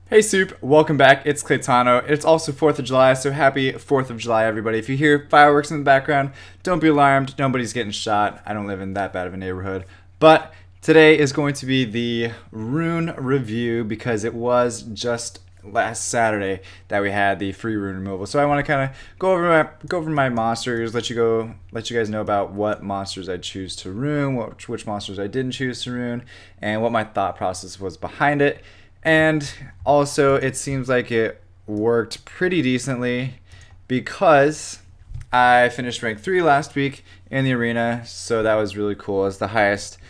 Hey Soup, welcome back. It's Claytano. It's also 4th of July, so happy 4th of July, everybody. If you hear fireworks in the background, don't be alarmed. Nobody's getting shot. I don't live in that bad of a neighborhood. But today is going to be the Rune review because it was just last Saturday that we had the free rune removal. So I want to kind of go over my monsters, let you guys know about what monsters I choose to rune, which monsters I didn't choose to rune, and what my thought process was behind it. And also, it seems like it worked pretty decently because I finished rank 3 last week in the arena, so that was really cool. It's the highest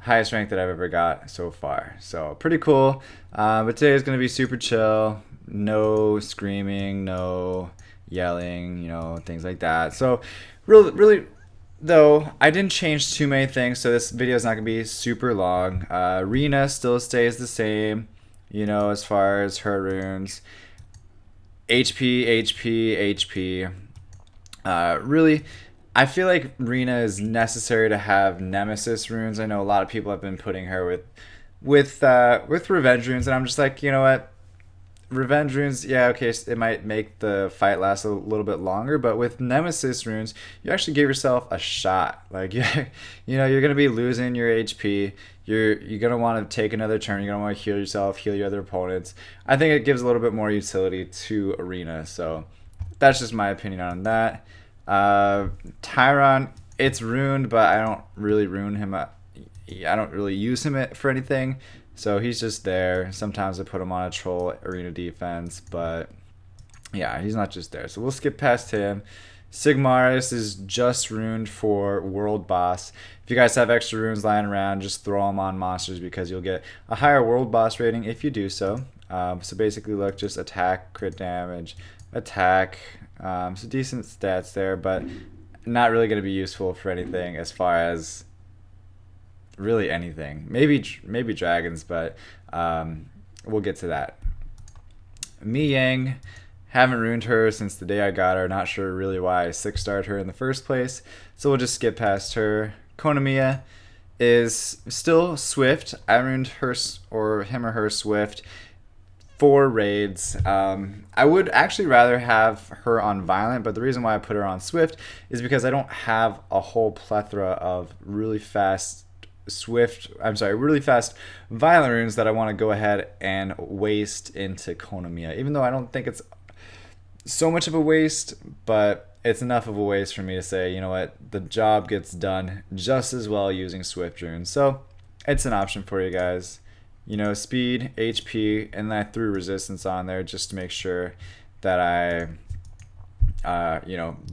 rank that I've ever got so far. So pretty cool. But today is going to be super chill. No screaming, no yelling, things like that. So really, though, I didn't change too many things, so this video is not going to be super long. Arena still stays the same. As far as her runes, HP. Really, I feel like Rena is necessary to have Nemesis runes. I know a lot of people have been putting her with Revenge runes, and I'm just like, you know what? Revenge runes, yeah, okay, it might make the fight last a little bit longer, but with Nemesis runes, you actually give yourself a shot. Like, you're gonna be losing your HP. You're gonna want to take another turn. You're gonna want to heal yourself, heal your other opponents. I think it gives a little bit more utility to Arena. So that's just my opinion on that. Tyron, it's runed, but I don't really rune him. I don't really use him for anything. So he's just there. Sometimes I put him on a troll arena defense, but yeah, he's not just there. So we'll skip past him. Sigmaris is just runed for World Boss. If you guys have extra runes lying around, just throw them on monsters because you'll get a higher World Boss rating if you do so. So basically, look, just attack, crit damage, attack. So decent stats there, but not really going to be useful for anything as far as really anything. Maybe dragons, but we'll get to that. Mi Yang, haven't ruined her since the day I got her. Not sure really why I 6-starred her in the first place, so we'll just skip past her. Konamiya is still Swift. I ruined her or him or her Swift 4 raids. I would actually rather have her on Violent, but the reason why I put her on Swift is because I don't have a whole plethora of really fast Violent runes that I want to go ahead and waste into Konamiya. Even though I don't think it's so much of a waste, but it's enough of a waste for me to say, you know what, the job gets done just as well using Swift runes. So it's an option for you guys. Speed, HP, and then I threw resistance on there just to make sure that I,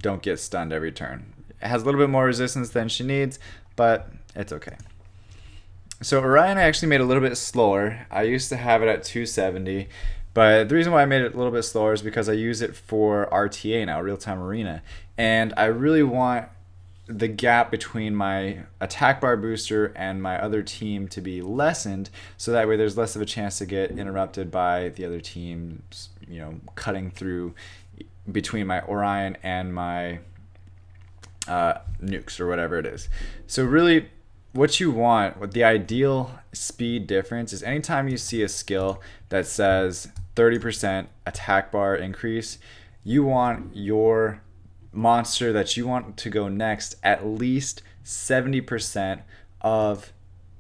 don't get stunned every turn. It has a little bit more resistance than she needs, but it's okay. So Orion I actually made a little bit slower. I used to have it at 270, but the reason why I made it a little bit slower is because I use it for RTA now, real-time arena, and I really want the gap between my attack bar booster and my other team to be lessened, so that way there's less of a chance to get interrupted by the other teams, cutting through between my Orion and my nukes or whatever it is. So really, what you want, what the ideal speed difference is, anytime you see a skill that says 30% attack bar increase, you want your monster that you want to go next at least 70% of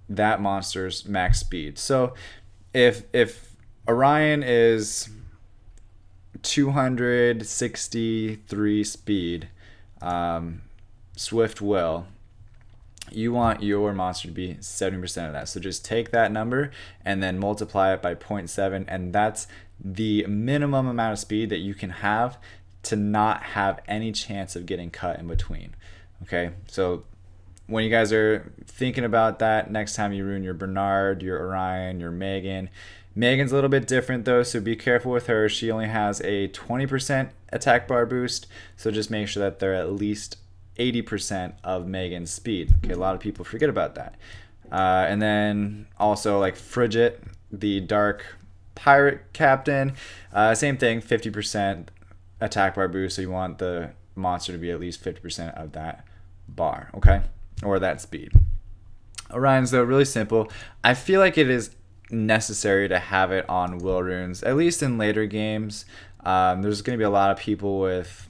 that monster's max speed. So if Orion is 263 speed, Swift will, you want your monster to be 70% of that. So just take that number and then multiply it by 0.7, and that's the minimum amount of speed that you can have to not have any chance of getting cut in between. Okay, so when you guys are thinking about that, next time you ruin your Bernard, your Orion, your Megan's a little bit different though, so be careful with her. She only has a 20% attack bar boost, so just make sure that they're at least 80% of Megan's speed. Okay, a lot of people forget about that. And then also like Frigid, the dark pirate captain, same thing, 50% attack bar boost, so you want the monster to be at least 50% of that bar, okay, or that speed. Orion's though really simple. I feel like it is necessary to have it on will runes, at least in later games. There's going to be a lot of people with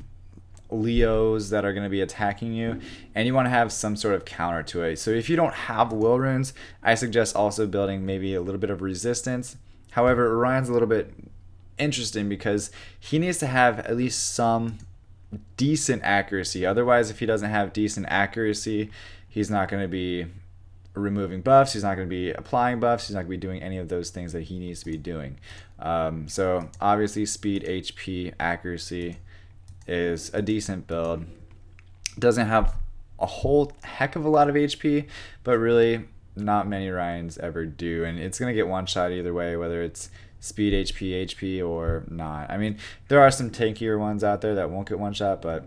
Leos that are going to be attacking you, and you want to have some sort of counter to it. So if you don't have will runes, I suggest also building maybe a little bit of resistance. However, Orion's a little bit interesting because he needs to have at least some decent accuracy. Otherwise, if he doesn't have decent accuracy, he's not going to be removing buffs, he's not going to be applying buffs, he's not going to be doing any of those things that he needs to be doing. So obviously speed, HP, accuracy is a decent build. Doesn't have a whole heck of a lot of HP, but really not many Ryans ever do, and it's going to get one shot either way, whether it's speed, HP or not. I mean, there are some tankier ones out there that won't get one shot, but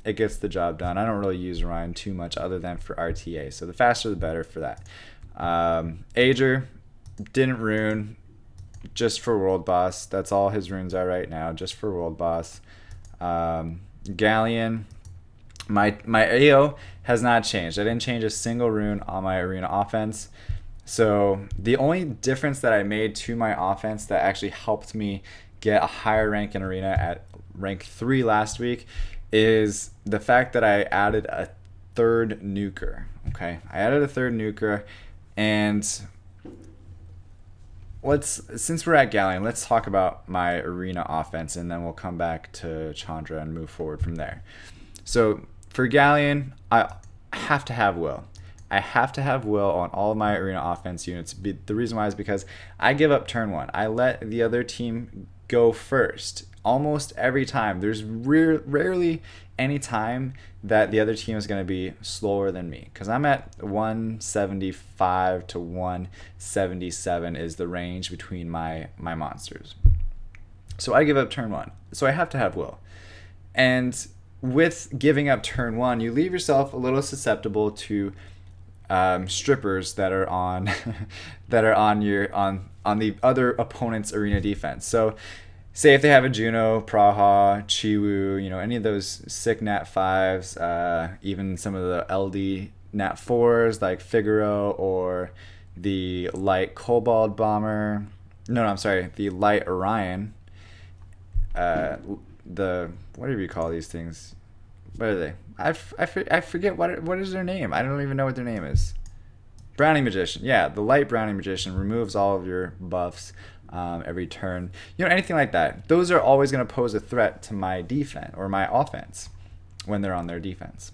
it gets the job done. I don't really use Orion too much other than for RTA, so the faster the better for that. Ager didn't rune, just for world boss. That's all his runes are right now, just for world boss. Galleon, my AO has not changed. I didn't change a single rune on my arena offense. So the only difference that I made to my offense that actually helped me get a higher rank in arena at rank 3 last week is the fact that I added a third nuker. Okay, I added a third nuker, and since we're at Galleon, let's talk about my arena offense, and then we'll come back to Chandra and move forward from there. So for Galleon, I have to have will. I have to have will on all of my arena offense units. The reason why is because I give up turn 1. I let the other team go first almost every time. There's rarely any time that the other team is going to be slower than me, because I'm at 175 to 177 is the range between my monsters. So I give up turn 1. So I have to have will. And with giving up turn 1, you leave yourself a little susceptible to strippers that are on on the other opponent's arena defense. So say if they have a Juno, Praha, Chiwu, any of those sick Nat 5s, even some of the LD Nat 4s like Figaro or the light Cobalt Bomber. No, I'm sorry, the light Orion. Whatever you call these things. What are they? I forget what is their name. I don't even know what their name is. Brownie Magician. Yeah, the light Brownie Magician removes all of your buffs every turn. Anything like that. Those are always going to pose a threat to my defense or my offense when they're on their defense.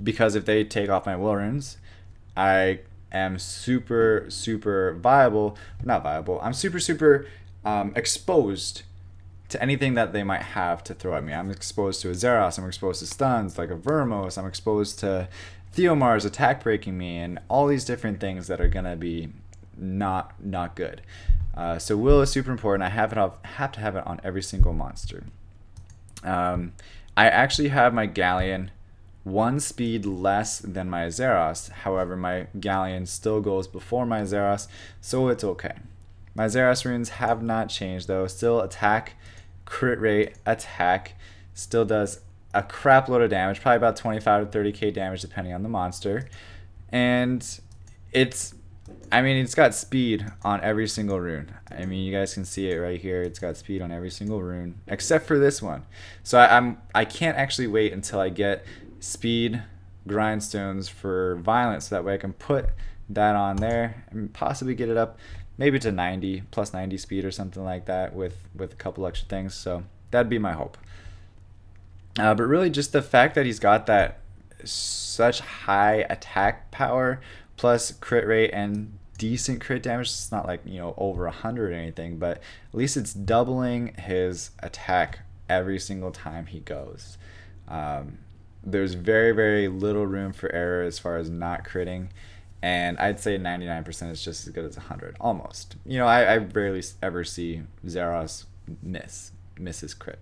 Because if they take off my will runes, I am super viable. Not viable. I'm super exposed to anything that they might have to throw at me. I'm exposed to a Zeros, I'm exposed to stuns like a Vermos, I'm exposed to Theomar's attack breaking me, and all these different things that are gonna be not good. So will is super important. I have to have it on every single monster. I actually have my Galleon 1 speed less than my Zeros. However, my Galleon still goes before my Zeros, so it's okay. My Zeros runes have not changed though. Still attack, crit rate, attack, still does a crap load of damage, probably about 25 to 30k damage depending on the monster. And it's got speed on every single rune. You guys can see it right here. It's got speed on every single rune except for this one. So I can't actually wait until I get speed grindstones for violence, so that way I can put that on there and possibly get it up maybe to 90 plus 90 speed or something like that with a couple extra things. So that'd be my hope. But really just the fact that he's got that such high attack power plus crit rate and decent crit damage. It's not like over 100 or anything, but at least it's doubling his attack every single time he goes. There's very little room for error as far as not critting. And I'd say 99% is just as good as 100, almost. I rarely ever see Zeros miss his crit.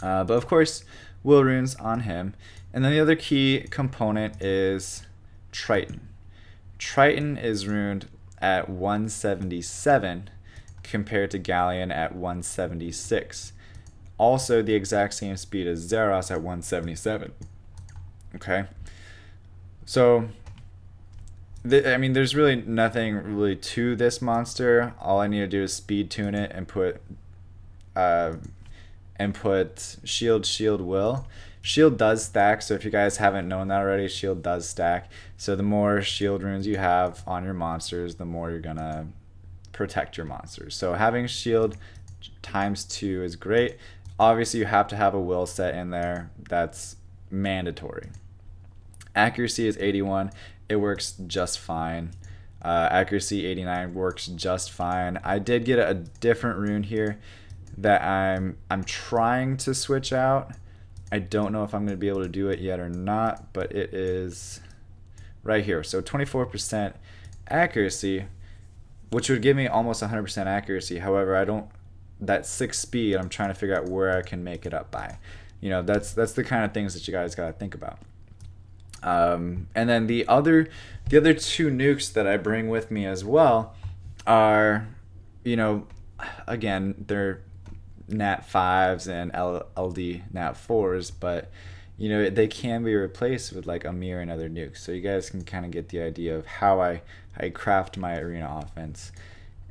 But of course, will runes on him. And then the other key component is Triton. Triton is runed at 177 compared to Galleon at 176. Also the exact same speed as Zeros at 177. Okay? So I mean, there's really nothing really to this monster. All I need to do is speed tune it uh, and put shield will. Shield does stack, so if you guys haven't known that already, shield does stack. So the more shield runes you have on your monsters, the more you're gonna protect your monsters. So having shield ×2 is great. Obviously, you have to have a will set in there. That's mandatory. Accuracy is 81. It works just fine. Accuracy 89 works just fine. I did get a different rune here that I'm trying to switch out. I don't know if I'm going to be able to do it yet or not, but it is right here. So 24% accuracy, which would give me almost 100% accuracy. However, I don't, that 6 speed, I'm trying to figure out where I can make it up by. You know, that's the kind of things that you guys got to think about. And then the other 2 nukes that I bring with me as well are, you know, again, they're Nat 5s and LD Nat 4s, but you know, they can be replaced with like Amir and other nukes. So you guys can kind of get the idea of how I craft my arena offense.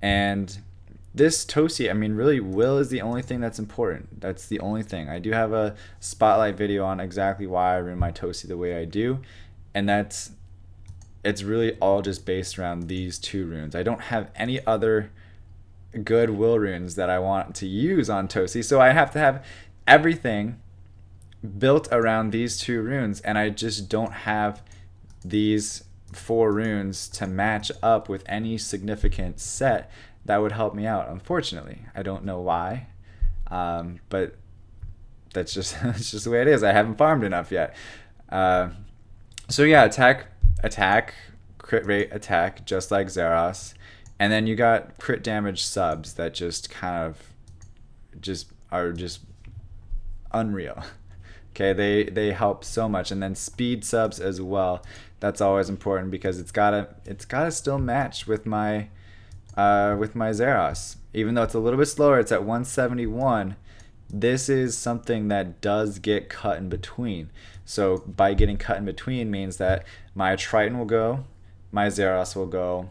And this Tosi, I mean, really, will is the only thing that's important. That's the only thing. I do have a spotlight video on exactly why I run my Tosi the way I do, and it's really all just based around these 2 runes. I don't have any other good will runes that I want to use on Tosi, so I have to have everything built around these 2 runes, and I just don't have these 4 runes to match up with any significant set that would help me out, unfortunately. I don't know why, but that's just that's just the way it is. I haven't farmed enough yet. So yeah, attack, crit rate, attack, just like Zeros. And then you got crit damage subs that just kind of are just unreal. Okay, they help so much. And then speed subs as well. That's always important because it's gotta still match with my Zeros. Even though it's a little bit slower, it's at 171. This is something that does get cut in between. So by getting cut in between means that my Triton will go, my Zeros will go.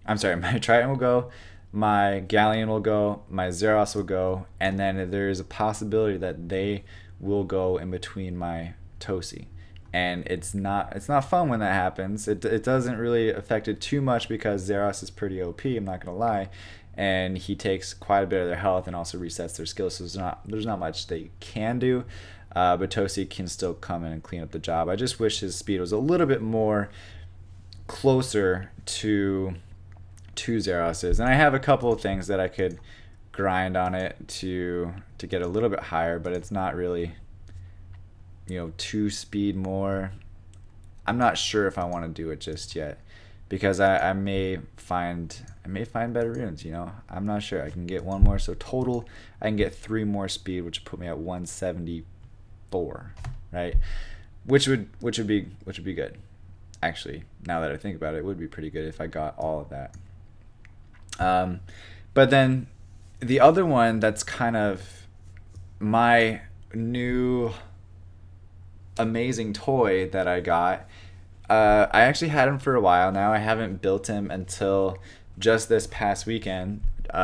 I'm sorry, my Triton will go, my Galleon will go, my Zeros will go, and then there is a possibility that they will go in between my Tosi. And it's not fun when that happens. It doesn't really affect it too much because Zeros is pretty OP, I'm not gonna lie, and he takes quite a bit of their health and also resets their skills, so there's not much they can do, but Tosi can still come in and clean up the job. I just wish his speed was a little bit more closer to Zeros's, and I have a couple of things that I could grind on it to get a little bit higher, but it's not really, you know, 2 speed more. I'm not sure if I want to do it just yet because I may find better runes, you know. I'm not sure. I can get 1 more, so total I can get 3 more speed, which would put me at 174, right? Which would be good. Actually, now that I think about it, it would be pretty good if I got all of that. But then the other one that's kind of my new amazing toy that I got, I actually had him for a while now. I haven't built him until just this past weekend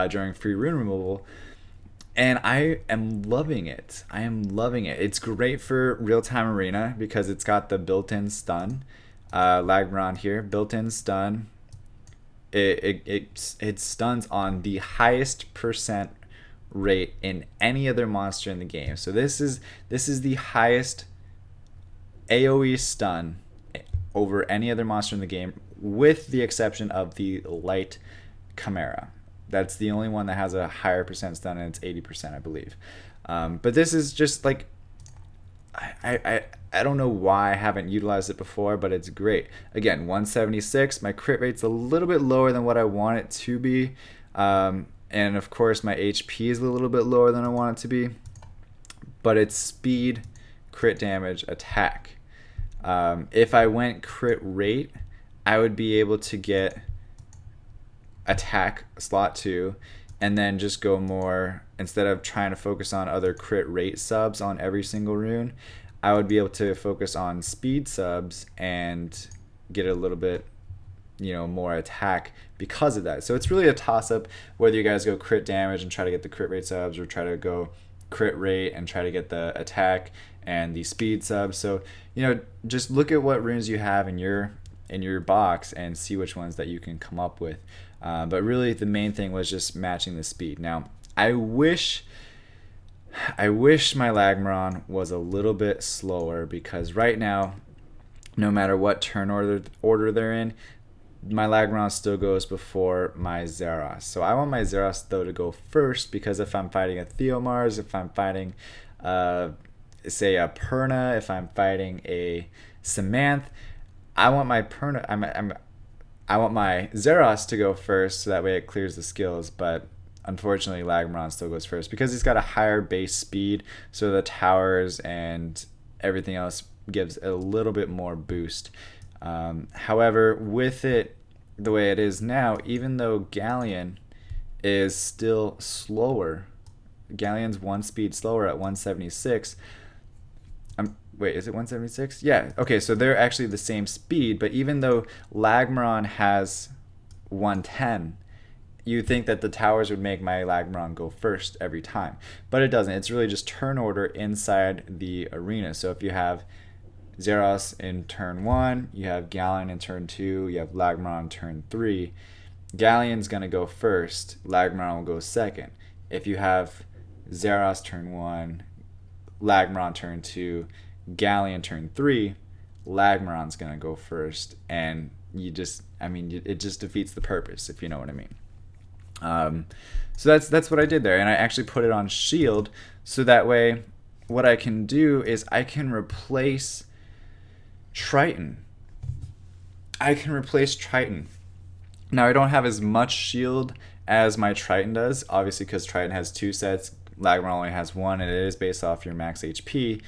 during free rune removal, and I am loving it. It's great for real-time arena because it's got the built-in stun. Lagmaron here, built-in stun. It stuns on the highest percent rate in any other monster in the game. So this is the highest AoE stun over any other monster in the game, with the exception of the light Chimera. That's the only one that has a higher percent stun, and it's 80%, I believe. But this is just like, I don't know why I haven't utilized it before, but it's great. Again, 176. My crit rate's a little bit lower than what I want it to be. And of course, my HP is a little bit lower than I want it to be. But it's speed, crit damage, attack. If I went crit rate, I would be able to get attack slot 2 and then just go more, instead of trying to focus on other crit rate subs on every single rune, I would be able to focus on speed subs and get a little bit more attack because of that. So it's really a toss-up whether you guys go crit damage and try to get the crit rate subs, or try to go crit rate and try to get the attack and the speed subs. So just look at what runes you have in your box and see which ones that you can come up with. But really the main thing was just matching the speed. Now I wish my Lagmaron was a little bit slower, because right now, no matter what turn order they're in, my Lagmaron still goes before my Zeros. So I want my Zeros though to go first, because if I'm fighting a Theomars, if I'm fighting say a Perna, if I'm fighting a Samanth, I want my I want my Zeros to go first, so that way it clears the skills. But unfortunately Lagmaron still goes first because he's got a higher base speed, so the towers and everything else gives a little bit more boost. However, with it the way it is now, even though Galleon is still slower, Galleon's 1 speed slower at 176. Wait, is it 176? Yeah, okay, so they're actually the same speed, but even though Lagmaron has 110, you think that the towers would make my Lagmaron go first every time, but it doesn't. It's really just turn order inside the arena. So if you have Zeros in turn 1, you have Galleon in turn 2, you have Lagmaron in turn 3, Galleon's going to go first, Lagmaron will go second. If you have Zeros turn 1, Lagmaron turn 2, Galleon turn 3, Lagmaron's going to go first, and it just defeats the purpose, if you know what I mean. So that's what I did there, and I actually put it on shield, so that way what I can do is I can replace Triton. Now I don't have as much shield as my Triton does, obviously, because Triton has 2 sets, Lagmaron only has 1, and it is based off your max HP.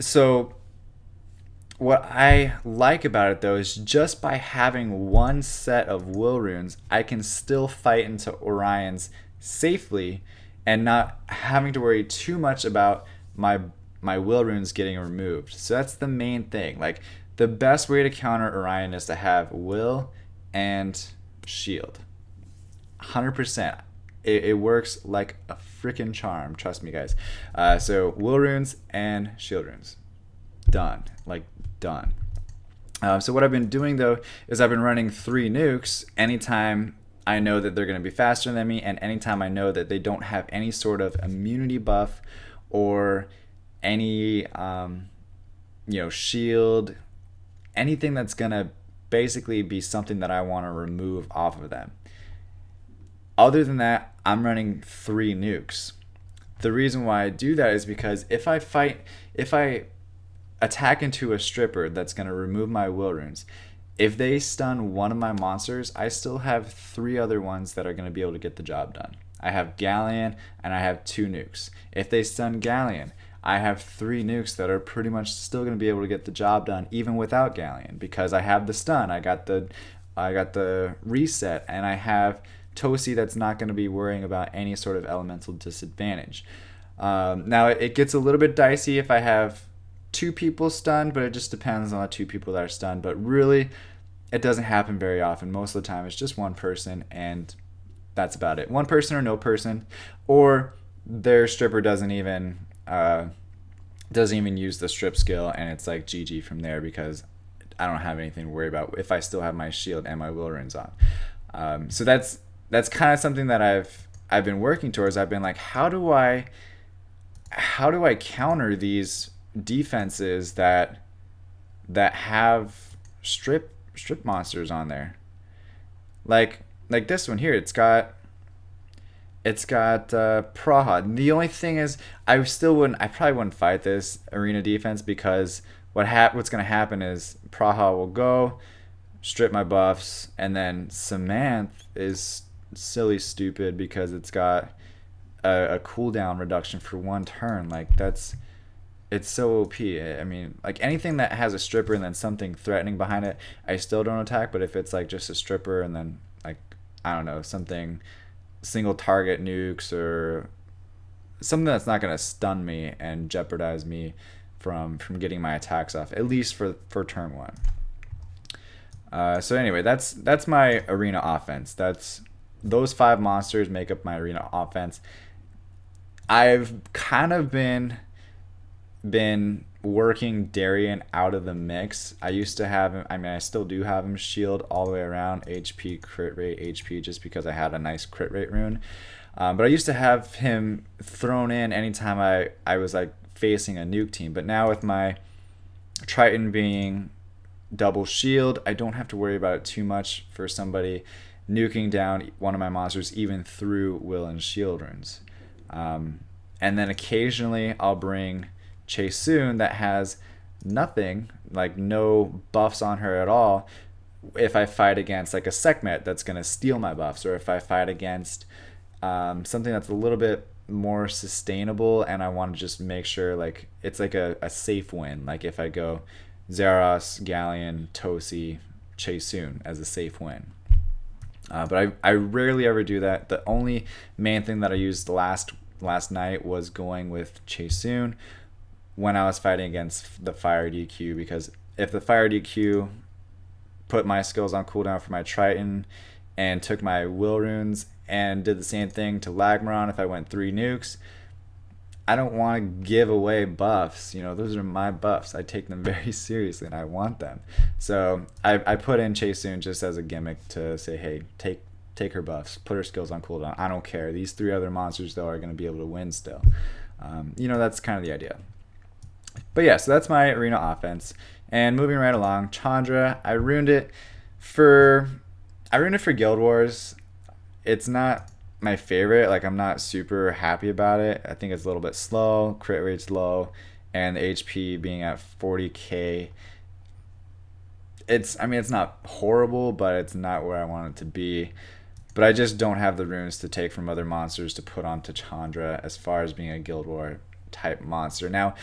So what I like about it though is just by having 1 set of will runes, I can still fight into Orions safely and not having to worry too much about my will runes getting removed. So that's the main thing. Like, the best way to counter Orion is to have will and shield. 100%. It works like a freaking charm, trust me, guys. So will runes and shield runes, done. So what I've been doing though is I've been running 3 nukes anytime I know that they're going to be faster than me, and anytime I know that they don't have any sort of immunity buff or any shield, anything that's going to basically be something that I want to remove off of them. Other than that, I'm running 3 nukes. The reason why I do that is because if I attack into a stripper that's going to remove my will runes, if they stun one of my monsters, I still have 3 other ones that are going to be able to get the job done. I have Galleon and I have 2 nukes. If they stun Galleon, I have 3 nukes that are pretty much still going to be able to get the job done even without Galleon, because I have the stun, I got the reset, and I have Tosi that's not going to be worrying about any sort of elemental disadvantage. Now it gets a little bit dicey if I have 2 people stunned, but it just depends on the 2 people that are stunned. But really, it doesn't happen very often. Most of the time it's just 1 person, and that's about it. 1 person or no person, or their stripper doesn't even use the strip skill, and it's like GG from there, because I don't have anything to worry about if I still have my shield and my will runes on. So that's kind of something that I've been working towards. I've been like, how do I counter these defenses that have strip monsters on there, like this one here. It's got Praha. The only thing is, I probably wouldn't fight this arena defense, because what's gonna happen is Praha will go strip my buffs, and then Samanth is silly stupid because it's got a cooldown reduction for 1 turn. Like, it's so OP. I mean, like, anything that has a stripper and then something threatening behind it, I still don't attack. But if it's like just a stripper and then, like, I don't know, something single target nukes or something that's not going to stun me and jeopardize me from getting my attacks off, at least for turn 1. So anyway, that's my arena offense. Those 5 monsters make up my arena offense. I've kind of been working Darien out of the mix. I used to have him, I mean, I still do have him shield all the way around, HP, crit rate, HP, just because I had a nice crit rate rune. But I used to have him thrown in anytime I was like facing a nuke team. But now with my Triton being double shield, I don't have to worry about it too much for somebody nuking down one of my monsters even through will and shield runes. And then occasionally I'll bring Chaesoon that has nothing, like no buffs on her at all, if I fight against like a Sekhmet that's going to steal my buffs, or if I fight against something that's a little bit more sustainable and I want to just make sure like it's like a safe win. Like if I go Zeros, Galleon, Tosi, Chaesoon as a safe win. But I rarely ever do that. The only main thing that I used last night was going with Chaesoon when I was fighting against the Fire DQ, because if the Fire DQ put my skills on cooldown for my Triton and took my will runes and did the same thing to Lagmaron if I went 3 nukes, I don't want to give away buffs. You know, those are my buffs. I take them very seriously and I want them. So I put in Chaesoon just as a gimmick to say, hey, take her buffs, put her skills on cooldown. I don't care. These 3 other monsters though are going to be able to win still. You know, that's kind of the idea. But yeah, so that's my arena offense. And moving right along, Chandra, I ruined it for Guild Wars. It's not my favorite. Like, I'm not super happy about it. I think it's a little bit slow, crit rate's low, and the HP being at 40k. It's not horrible, but it's not where I want it to be. But I just don't have the runes to take from other monsters to put onto Chandra as far as being a Guild War type monster. Now,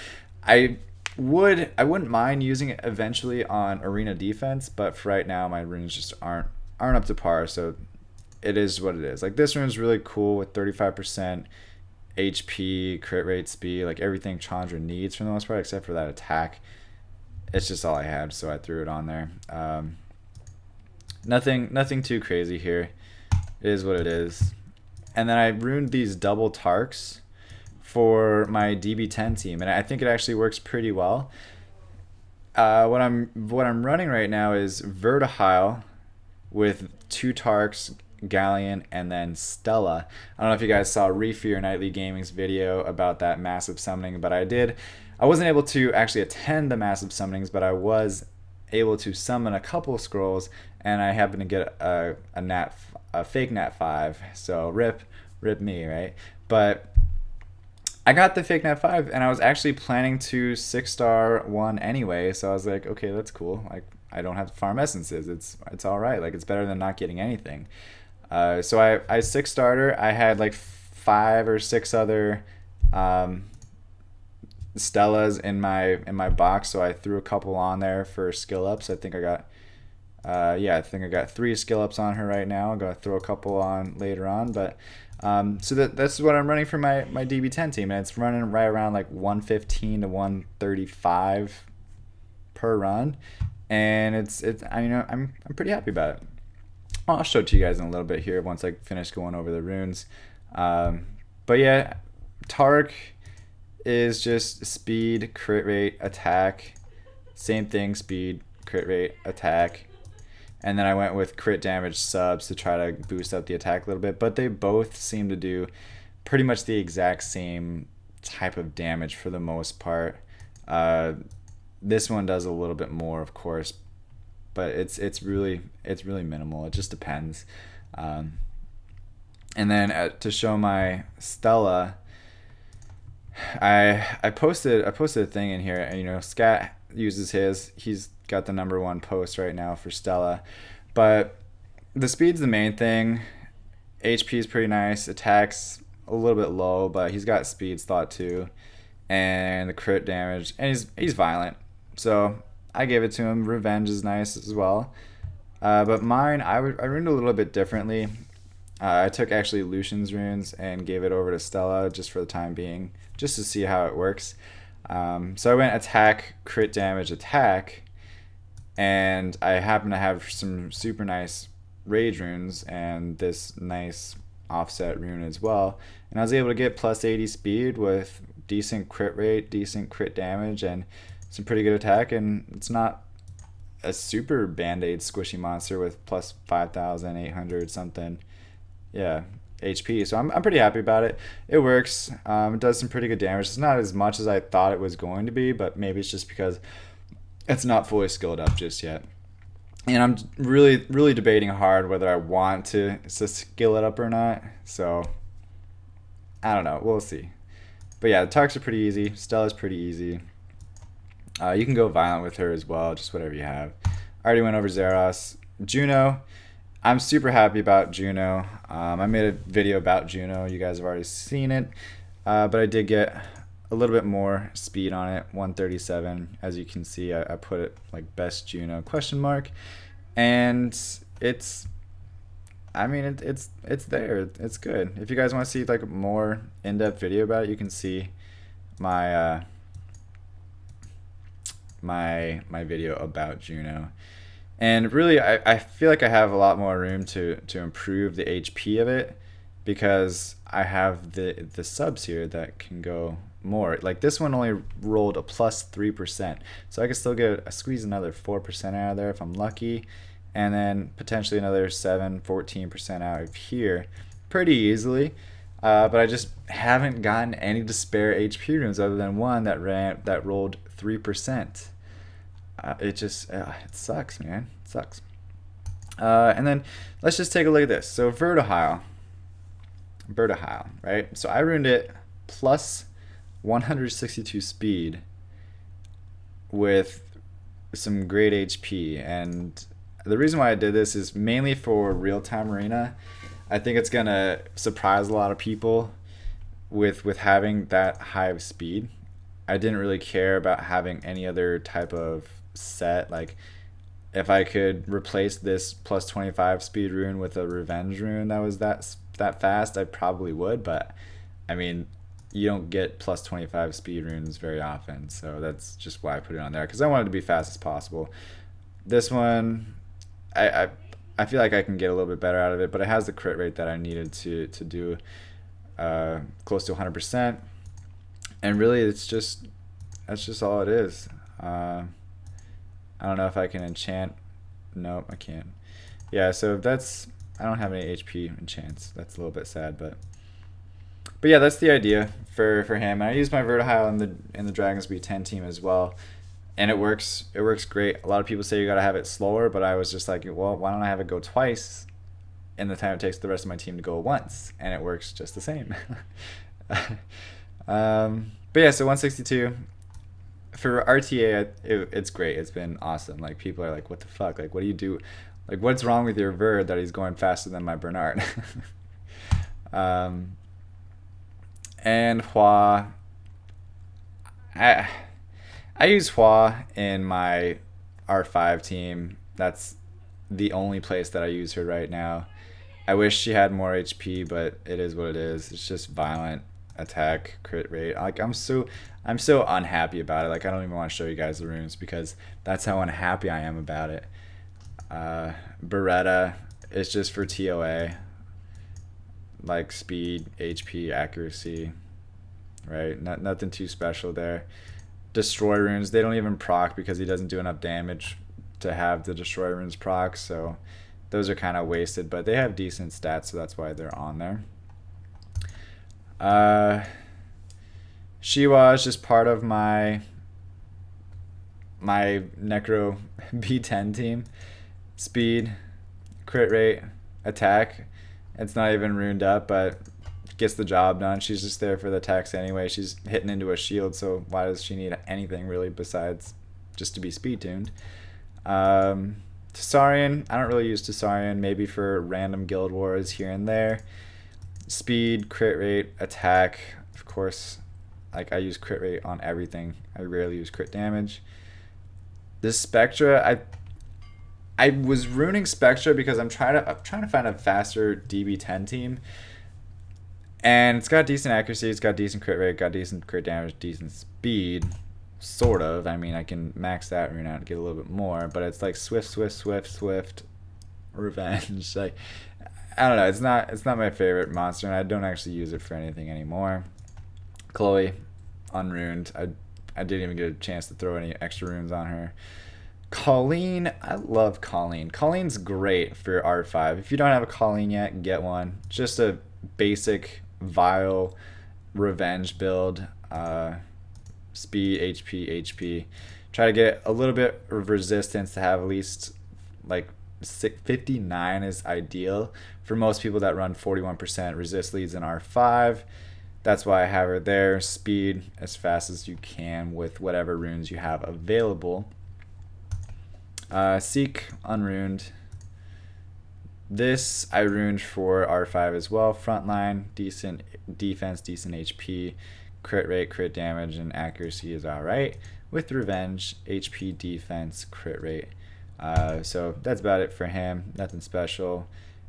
I wouldn't mind using it eventually on arena defense, but for right now my runes just aren't up to par, so it is what it is. Like, this rune's really cool with 35% HP, crit rate, speed, like everything Chandra needs for the most part, except for that attack. It's just all I had, so I threw it on there. Nothing too crazy here. It is what it is. And then I ruined these double Tarks for my DB10 team, and I think it actually works pretty well. What I'm running right now is Vertihile with 2 Tarks, Galleon, and then Stella. I don't know if you guys saw Refear Nightly Gaming's video about that massive summoning, but I wasn't able to actually attend the massive summonings, but I was able to summon a couple of scrolls, and I happened to get a fake Nat 5. So rip me, right? But I got the fake Nat 5, and I was actually planning to 6-star one anyway, so I was like, okay, that's cool. Like, I don't have to farm essences. It's all right. Like, it's better than not getting anything. So I 6-starred her. I had like 5 or 6 other Stellas in my box, so I threw a couple on there for skill ups. I think I got 3 skill ups on her right now. I'm gonna throw a couple on later on, but so that's what I'm running for my DB10 team, and it's running right around like 115 to 135 per run, and I'm pretty happy about it. I'll show it to you guys in a little bit here once I finish going over the runes. But yeah, Tark is just speed, crit rate, attack. Same thing, speed, crit rate, attack. And then I went with crit damage subs to try to boost up the attack a little bit. But they both seem to do pretty much the exact same type of damage for the most part. This one does a little bit more, of course, but it's really minimal. It just depends. And then to show my Stella, I posted a thing in here, and you know, Scat uses his. He's got the #1 post right now for Stella, but the speed's the main thing. HP is pretty nice. Attack's a little bit low, but he's got speed slot too, and the crit damage, and he's violent. So I gave it to him. Revenge is nice as well. But mine, I ruined a little bit differently. I took actually Lucian's runes and gave it over to Stella just for the time being, just to see how it works. So I went attack, crit damage, attack, and I happen to have some super nice rage runes and this nice offset rune as well, and I was able to get plus 80 speed with decent crit rate, decent crit damage, and some pretty good attack, and it's not a super band-aid squishy monster with plus 5,800 something, yeah, HP. So I'm pretty happy about it. It works. It does some pretty good damage. It's not as much as I thought it was going to be, but maybe it's just because it's not fully skilled up just yet. And I'm really debating hard whether I want to skill it up or not. So I don't know. We'll see. But yeah, the Tarks are pretty easy. Stella's pretty easy. You can go violent with her as well, just whatever you have. I already went over Zeros. Juno, I'm super happy about Juno. I made a video about Juno. You guys have already seen it. But I did get a little bit more speed on it, 137. As you can see, I put it like best Juno ? And it's, I mean, it's there. It's good. If you guys want to see like a more in-depth video about it, you can see my my video about Juno. And really, I feel like I have a lot more room to improve the HP of it, because I have the subs here that can go more. Like this one only rolled a plus 3%, so I could still squeeze another 4% out of there if I'm lucky, and then potentially another 14% out of here pretty easily. But I just haven't gotten any to spare HP runes other than one that rolled 3%. It sucks, man. It sucks. And then let's just take a look at this. So Vertihile, right? So I ruined it plus 162 speed with some great HP, and the reason why I did this is mainly for real-time arena. I think it's gonna surprise a lot of people with having that high of speed. I didn't really care about having any other type of set. Like if I could replace this plus 25 speed rune with a revenge rune that was that fast, I probably would, but I mean, you don't get plus 25 speed runes very often, so that's just why I put it on there, because I wanted to be fast as possible. This one, I feel like I can get a little bit better out of it, but it has the crit rate that I needed to do close to 100%, and really that's just all it is. I don't know if I can enchant. Nope, I can't. Yeah, so I don't have any HP enchants. That's a little bit sad, but yeah, that's the idea for him. And I used my Vertihile in the Dragon's Speed 10 team as well, and it works great. A lot of people say you gotta have it slower, but I was just like, well, why don't I have it go twice in the time it takes the rest of my team to go once, and it works just the same. But yeah, so 162 for RTA, it's great. It's been awesome. Like people are like, what the fuck? Like, what do you do? Like, what's wrong with your Verd that he's going faster than my Bernard? And Hua, I use Hua in my R5 team. That's the only place that I use her right now. I wish she had more HP, but it is what it is. It's just violent attack, crit rate. Like I'm so unhappy about it. Like I don't even want to show you guys the runes because that's how unhappy I am about it. Beretta is just for TOA. Like speed, HP, accuracy, right? Nothing too special there. Destroy runes, they don't even proc because he doesn't do enough damage to have the destroy runes proc, so those are kind of wasted, but they have decent stats, so that's why they're on there. Shiwa is just part of my Necro B10 team. Speed, crit rate, attack. It's not even runed up, but gets the job done. She's just there for the attacks anyway. She's hitting into a shield, so why does she need anything really besides just to be speed tuned? Tessarion, I don't really use Tessarion, maybe for random guild wars here and there. Speed, crit rate, attack, of course. Like I use crit rate on everything. I rarely use crit damage. This Spectra, I was ruining Spectra because I'm trying to find a faster DB10 team, and it's got decent accuracy, it's got decent crit rate, got decent crit damage, decent speed, sort of. I mean, I can max that rune out and get a little bit more, but it's like swift, swift, swift, swift, revenge. Like, I don't know. It's not my favorite monster, and I don't actually use it for anything anymore. Chloe, unruned. I didn't even get a chance to throw any extra runes on her. Colleen, I love Colleen. Colleen's great for R5. If you don't have a Colleen yet, get one. Just a basic vile revenge build. Speed, HP. Try to get a little bit of resistance to have at least like 59 is ideal for most people that run 41% resist leads in R5. That's why I have her there. Speed as fast as you can with whatever runes you have available. Seek, unruned. This I runed for R5 as well. Frontline, decent defense, decent HP. Crit rate, crit damage, and accuracy is alright. With revenge, HP, defense, crit rate. So that's about it for him. Nothing special.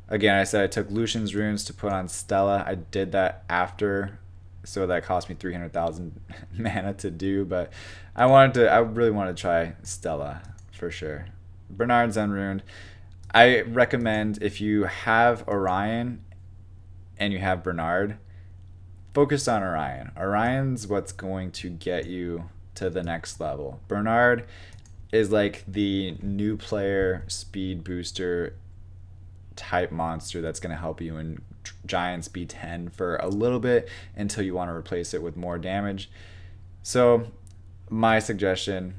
Again, I said I took Lucian's runes to put on Stella. I did that after, so that cost me 300,000 mana to do. But I really wanted to try Stella for sure. Bernard's unruned. I recommend if you have Orion and you have Bernard, focus on Orion. Orion's what's going to get you to the next level. Bernard is like the new player speed booster type monster that's going to help you in Giant Speed 10 for a little bit until you want to replace it with more damage. So my suggestion,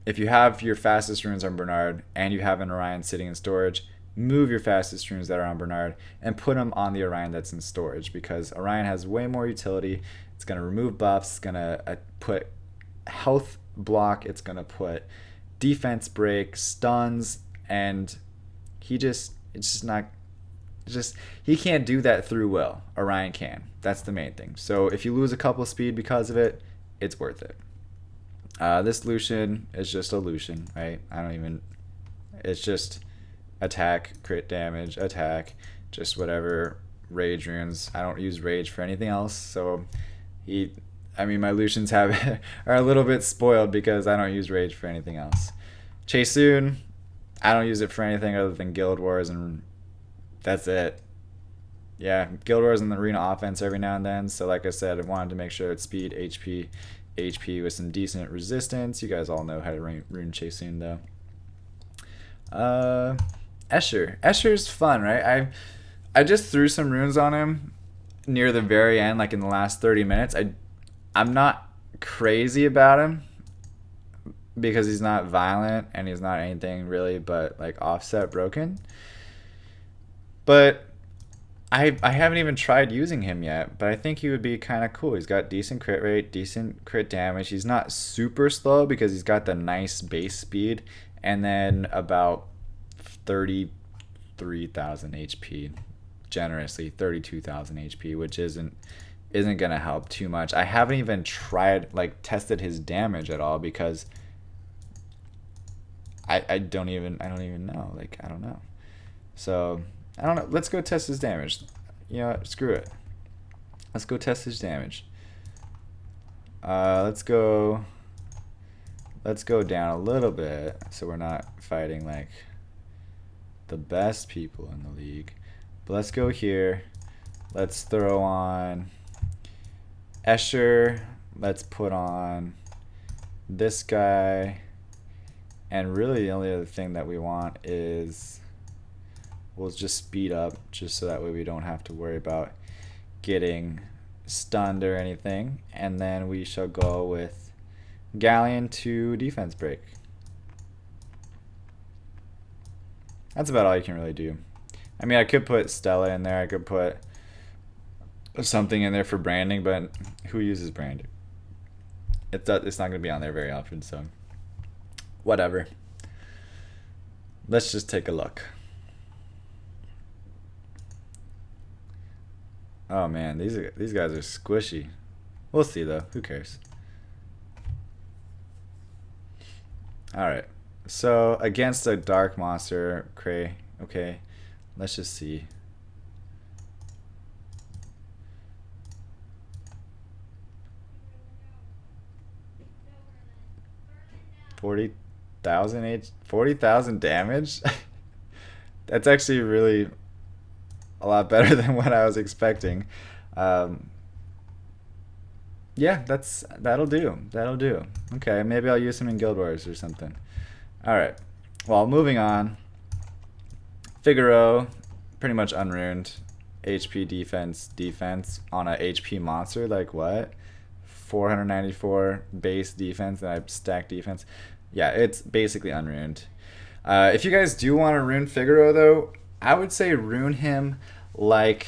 if you have your fastest runes on Bernard and you have an Orion sitting in storage, move your fastest runes that are on Bernard and put them on the Orion that's in storage, because Orion has way more utility. It's going to remove buffs, it's going to put health block, it's going to put defense break, stuns, and he can't do that through will. Orion can. That's the main thing. So if you lose a couple speed because of it, it's worth it. This Lucian is just a Lucian, right? It's just attack, crit damage, attack, just whatever rage runes. I don't use rage for anything else, so my Lucians are a little bit spoiled because I don't use rage for anything else. Chaesoon, I don't use it for anything other than Guild Wars, and that's it. Yeah, Guild Wars and the arena offense every now and then, so like I said, I wanted to make sure it's speed, HP with some decent resistance. You guys all know how to rune Chaesoon though. Escher. Escher's fun, right? I just threw some runes on him near the very end, like in the last 30 minutes. I'm not crazy about him because he's not violent and he's not anything really but like offset broken. But I haven't even tried using him yet, but I think he would be kind of cool. He's got decent crit rate, decent crit damage. He's not super slow because he's got the nice base speed and then about 33,000 HP, generously 32,000 HP, which isn't gonna help too much. I haven't even tested his damage at all because I don't even know. I don't know. So I don't know. Let's go test his damage. You know what? Screw it. Let's go test his damage. Let's go down a little bit so we're not fighting like the best people in the league. But let's go here. Let's throw on Escher. Let's put on this guy. And really the only other thing that we want is we'll just speed up just so that way we don't have to worry about getting stunned or anything. And then we shall go with Galleon to defense break. That's about all you can really do. I mean, I could put Stella in there. I could put something in there for branding, but who uses branding? It's not going to be on there very often, so whatever. Let's just take a look. Oh man, these guys are squishy. We'll see though. Who cares? All right. So against a dark monster, Cray. Okay, let's just see. 40,000 damage. That's actually really a lot better than what I was expecting. Yeah, that'll do. That'll do. Okay, maybe I'll use him in Guild Wars or something. All right. Well, moving on. Figaro, pretty much unruined. HP defense on a HP monster. Like what? 494 base defense, and I stack defense. Yeah, it's basically unruined. If you guys do want to rune Figaro, though, I would say rune him like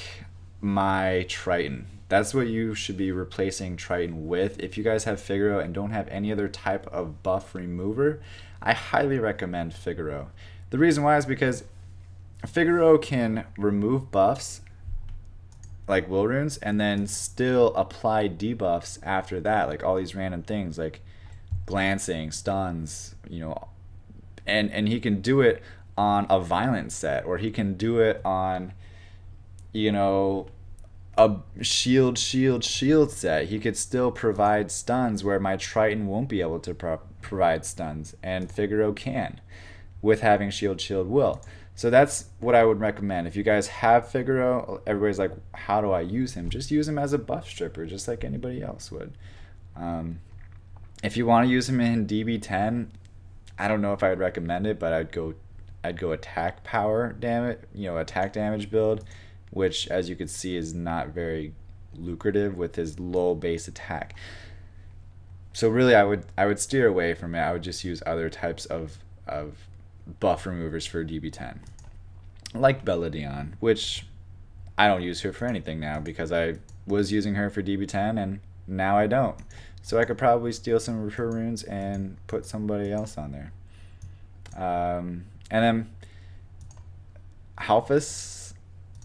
my Triton. That's what you should be replacing Triton with. If you guys have Figaro and don't have any other type of buff remover, I highly recommend Figaro. The reason why is because Figaro can remove buffs like will runes and then still apply debuffs after that, like all these random things like glancing, stuns, you know, and he can do it on a violent set, or he can do it on, you know, a shield set. He could still provide stuns where my Triton won't be able to provide stuns, and Figaro can with having shield will. So that's what I would recommend. If you guys have Figaro, everybody's like, how do I use him? Just use him as a buff stripper, just like anybody else would. If you want to use him in DB10, I don't know if I would recommend it, but I'd go attack power damage, you know, attack damage build, which as you can see is not very lucrative with his low base attack. So really I would steer away from it. I would just use other types of buff removers for DB10. Like Belladion, which I don't use her for anything now because I was using her for DB10 and now I don't. So I could probably steal some of her runes and put somebody else on there. And then Halphus,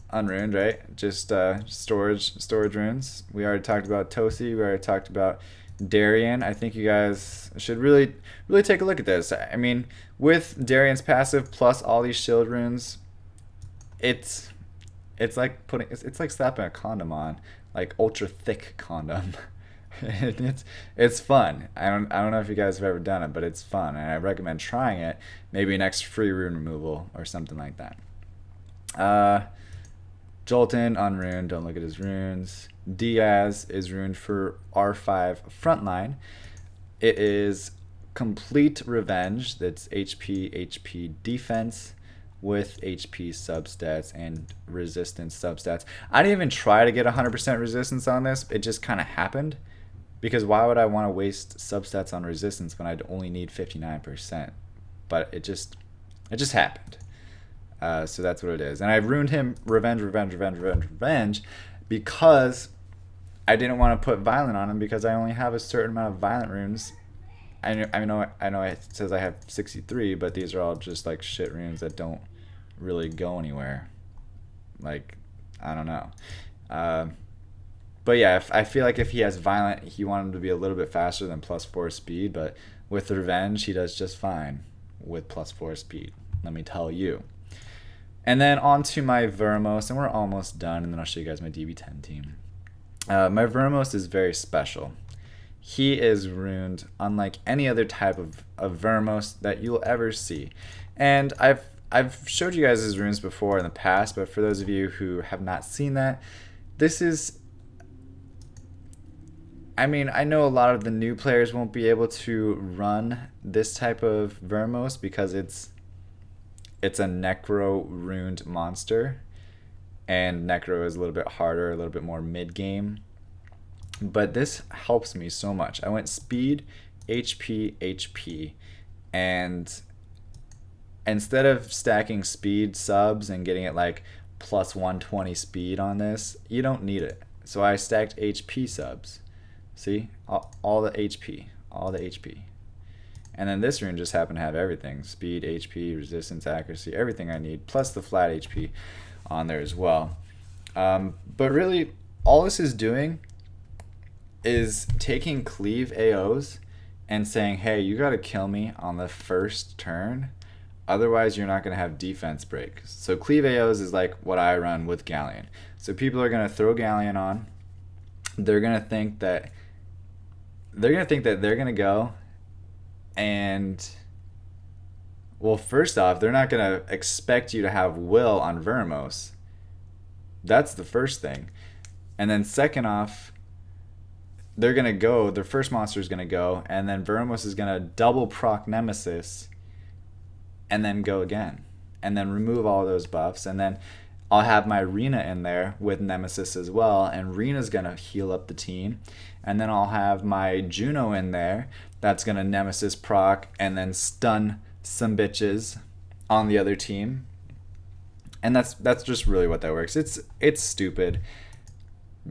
unruined, right? Just storage runes. We already talked about Tosi. We already talked about Darien. I think you guys should really take a look at this. I mean, with Darien's passive plus all these shield runes, it's like it's like slapping a condom on, like ultra thick condom. It's fun. I don't know if you guys have ever done it, but it's fun, and I recommend trying it. Maybe next free rune removal or something like that. Jolton unruined. Don't look at his runes. Diaz is ruined for R5 frontline. It is complete revenge. That's HP defense with HP substats and resistance substats. I didn't even try to get 100% resistance on this. It just kind of happened. Because why would I want to waste substats on resistance when I'd only need 59%? But it just happened. So that's what it is. And I ruined him revenge because I didn't want to put violent on him because I only have a certain amount of violent runes. I know it says I have 63, but these are all just like shit runes that don't really go anywhere. Like, I don't know. But yeah, I feel like if he has violent, he wanted him to be a little bit faster than +4 speed, but with revenge, he does just fine with +4 speed, let me tell you. And then on to my Vermos, and we're almost done, and then I'll show you guys my DB10 team. My Vermos is very special. He is ruined unlike any other type of Vermos that you'll ever see. And I've showed you guys his runes before in the past, but for those of you who have not seen that, this is... I mean, I know a lot of the new players won't be able to run this type of Vermos because it's a Necro runed monster, and Necro is a little bit harder, a little bit more mid-game. But this helps me so much. I went speed, HP, and instead of stacking speed subs and getting it like plus 120 speed on this, you don't need it. So I stacked HP subs. See? All the HP. And then this rune just happened to have everything. Speed, HP, resistance, accuracy, everything I need, plus the flat HP on there as well. But really, all this is doing is taking cleave AOs and saying, hey, you gotta kill me on the first turn, otherwise you're not gonna have defense break. So cleave AOs is like what I run with Galleon. So people are gonna throw Galleon on, they're gonna think that they're gonna go And well, first off, they're not gonna expect you to have will on Vermos. That's the first thing. And then second off, they're gonna go, their first monster is gonna go, and then Vermos is gonna double proc Nemesis and then go again. And then remove all those buffs. And then I'll have my Rena in there with Nemesis as well, and Rena's gonna heal up the team. And then I'll have my Juno in there that's gonna Nemesis proc and then stun some bitches on the other team. And that's just really what that works. It's stupid.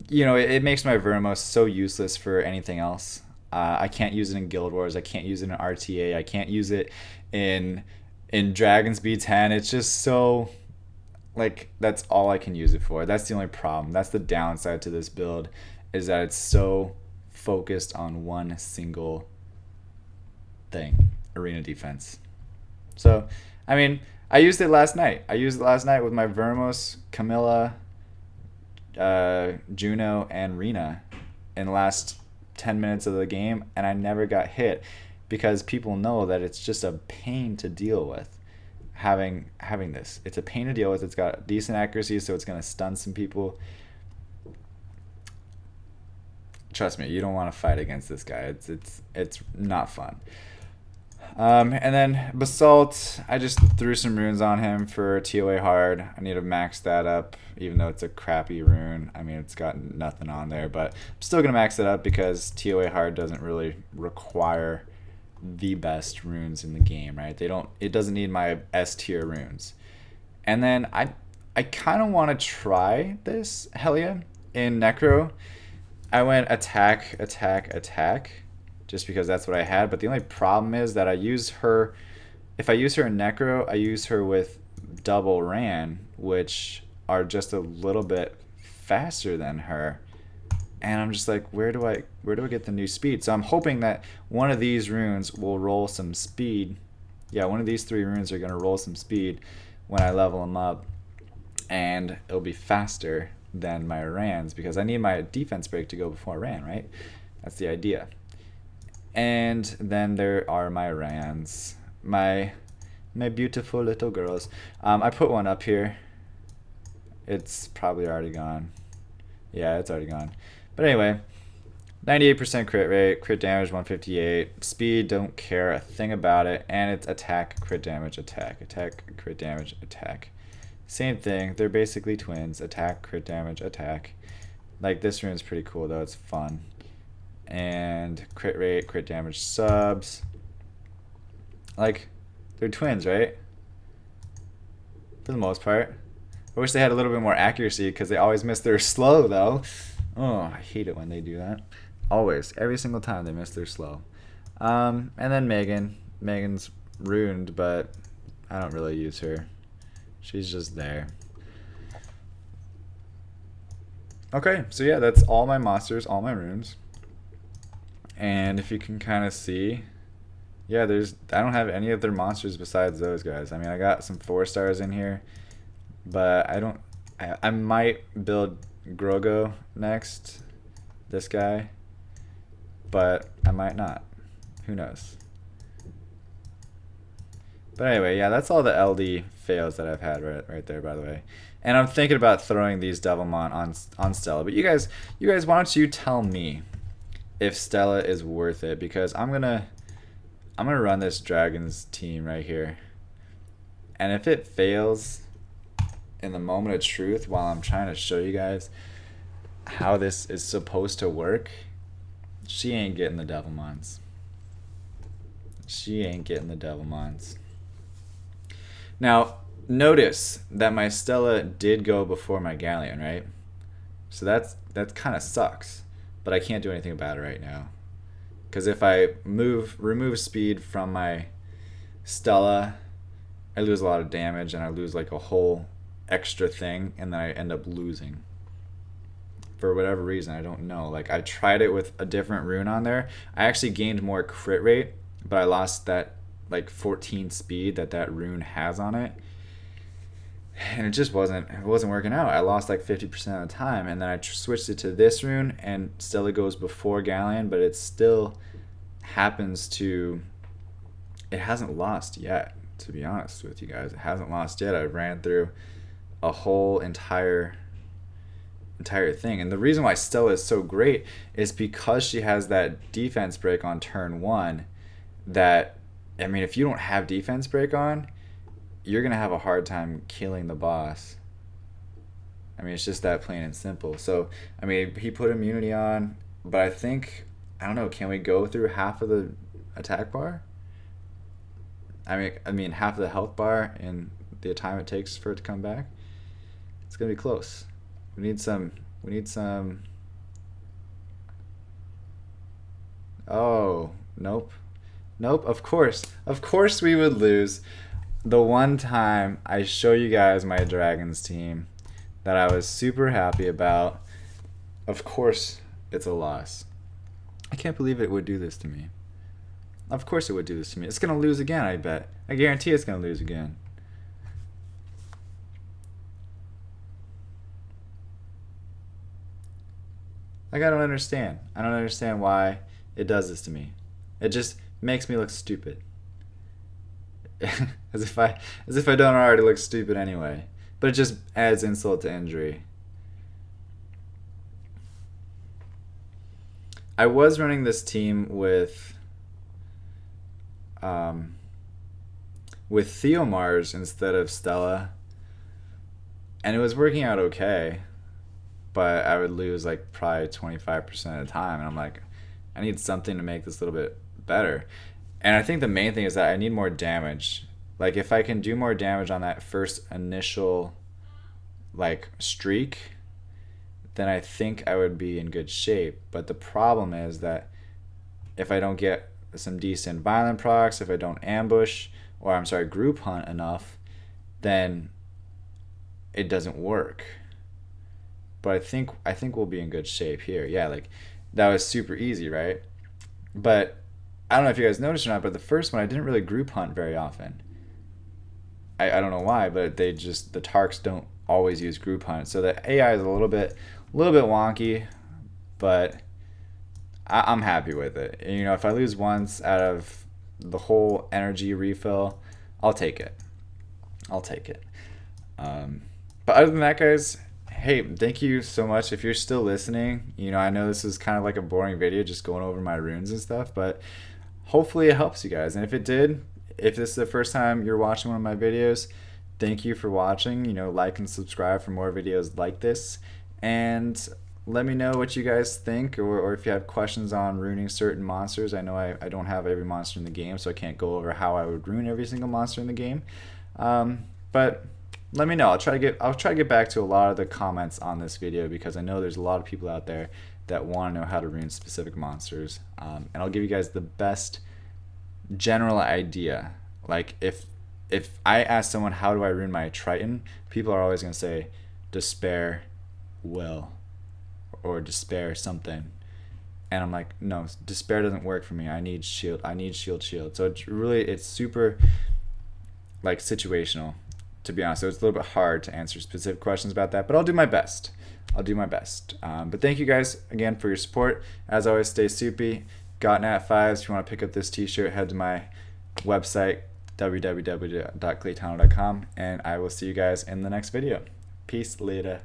You know, it makes my Vermos so useless for anything else. I can't use it in Guild Wars. I can't use it in RTA. I can't use it in Dragon's B10. It's just so, like, that's all I can use it for. That's the only problem. That's the downside to this build, is that it's so focused on one single thing, arena defense. So, I mean, I used it last night. I used it last night with my Vermos, Camilla, Juno, and Rena in the last 10 minutes of the game, and I never got hit because people know that it's just a pain to deal with having this. It's a pain to deal with. It's got decent accuracy, so it's going to stun some people. Trust me, you don't want to fight against this guy. It's not fun. And then Basalt, I just threw some runes on him for TOA hard. I need to max that up, even though it's a crappy rune. I mean, it's got nothing on there, but I'm still going to max it up because TOA hard doesn't really require the best runes in the game, right? It doesn't need my S tier runes. And then I kind of want to try this Helia in Necro. I went attack, attack, attack, just because that's what I had. But the only problem is that I use her, if I use her in Necro, I use her with double Ran, which are just a little bit faster than her. And I'm just like, where do I get the new speed? So I'm hoping that one of these runes will roll some speed. Yeah, one of these 3 runes are going to roll some speed when I level them up. And it'll be faster than my Rans, because I need my defense break to go before Ran, right? That's the idea. And then there are my Rans, my beautiful little girls. I put one up here. It's probably already gone. Yeah, it's already gone. But anyway, 98% crit rate, crit damage 158, speed, don't care a thing about it, and it's attack, crit damage, attack, attack, crit damage, attack. Same thing, they're basically twins, attack, crit damage, attack. Like, this rune's pretty cool though, it's fun. And crit rate, crit damage, subs. Like, they're twins, right? For the most part. I wish they had a little bit more accuracy because they always miss their slow though. Oh, I hate it when they do that. Always, every single time they miss their slow. And then Megan. Megan's ruined, but I don't really use her. She's just there. Okay, so yeah, that's all my monsters, all my runes. And if you can kind of see, yeah, I don't have any of their monsters besides those guys. I mean, I got some 4-stars in here, but I might build Grogo next, this guy, but I might not. Who knows? But anyway, yeah, that's all the LD fails that I've had right there, by the way. And I'm thinking about throwing these Devilmon on Stella. But you guys, why don't you tell me if Stella is worth it? Because I'm gonna run this Dragons team right here, and if it fails in the moment of truth while I'm trying to show you guys how this is supposed to work, she ain't getting the Devilmons. She ain't getting the Devilmons. Now, notice that my Stella did go before my Galleon, right? So that kind of sucks, but I can't do anything about it right now. Because if I remove speed from my Stella, I lose a lot of damage and I lose like a whole extra thing, and then I end up losing. For whatever reason, I don't know. Like, I tried it with a different rune on there. I actually gained more crit rate, but I lost that like 14 speed that rune has on it, and it just wasn't working out. I lost like 50% of the time, and then I switched it to this rune, and still it goes before Galleon, but it still happens to it hasn't lost yet, to be honest with you guys. It hasn't lost yet. I ran through a whole entire thing. And the reason why Stella is so great is because she has that defense break on turn 1 that, I mean, if you don't have defense break on, you're going to have a hard time killing the boss. I mean, it's just that plain and simple. So, I mean, he put immunity on, but I think, I don't know, can we go through half of the attack bar? I mean half of the health bar in the time it takes for it to come back? It's going to be close. We need some. Oh, nope. Nope, of course we would lose. The one time I show you guys my Dragons team that I was super happy about, of course it's a loss. I can't believe it would do this to me. Of course it would do this to me. It's going to lose again, I bet. I guarantee it's going to lose again. Like, I don't understand. I don't understand why it does this to me. It just makes me look stupid. as if I don't already look stupid anyway. But it just adds insult to injury. I was running this team with Theomars instead of Stella, and it was working out okay, but I would lose like probably 25% of the time, and I'm like, I need something to make this a little bit better. And I think the main thing is that I need more damage. Like, if I can do more damage on that first initial like streak, then I think I would be in good shape. But the problem is that if I don't get some decent violent procs, if I don't ambush, or I'm sorry, group hunt enough, then it doesn't work. But I think we'll be in good shape here. Yeah, like, that was super easy, right? But I don't know if you guys noticed or not, but the first one I didn't really group hunt very often. I don't know why, but the Tarks don't always use group hunt, so the AI is a little bit wonky, but I'm happy with it. And, you know, if I lose once out of the whole energy refill, I'll take it. But other than that, guys, hey, thank you so much if you're still listening. You know, I know this is kind of like a boring video just going over my runes and stuff, but hopefully it helps you guys. And if it did, if this is the first time you're watching one of my videos, thank you for watching. You know, like and subscribe for more videos like this. And let me know what you guys think, or if you have questions on runing certain monsters. I know I don't have every monster in the game, so I can't go over how I would rune every single monster in the game. But let me know. I'll try to get back to a lot of the comments on this video, because I know there's a lot of people out there that want to know how to rune specific monsters. And I'll give you guys the best general idea. Like, if I ask someone how do I rune my Triton, people are always going to say despair will, or despair something, and I'm like, no, despair doesn't work for me. I need shield. So it's super like situational, to be honest. So it's a little bit hard to answer specific questions about that, but I'll do my best. But thank you guys again for your support. As always, stay soupy. Got Nat 5s. If you want to pick up this t-shirt, head to my website, www.claytano.com, and I will see you guys in the next video. Peace, later.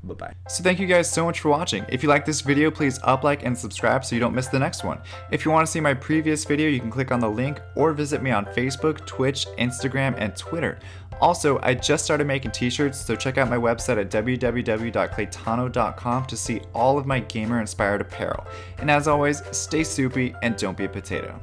Bye-bye. So thank you guys so much for watching. If you like this video, please like and subscribe so you don't miss the next one. If you want to see my previous video, you can click on the link or visit me on Facebook, Twitch, Instagram, and Twitter. Also, I just started making t-shirts, so check out my website at www.claytano.com to see all of my gamer-inspired apparel. And as always, stay soupy and don't be a potato.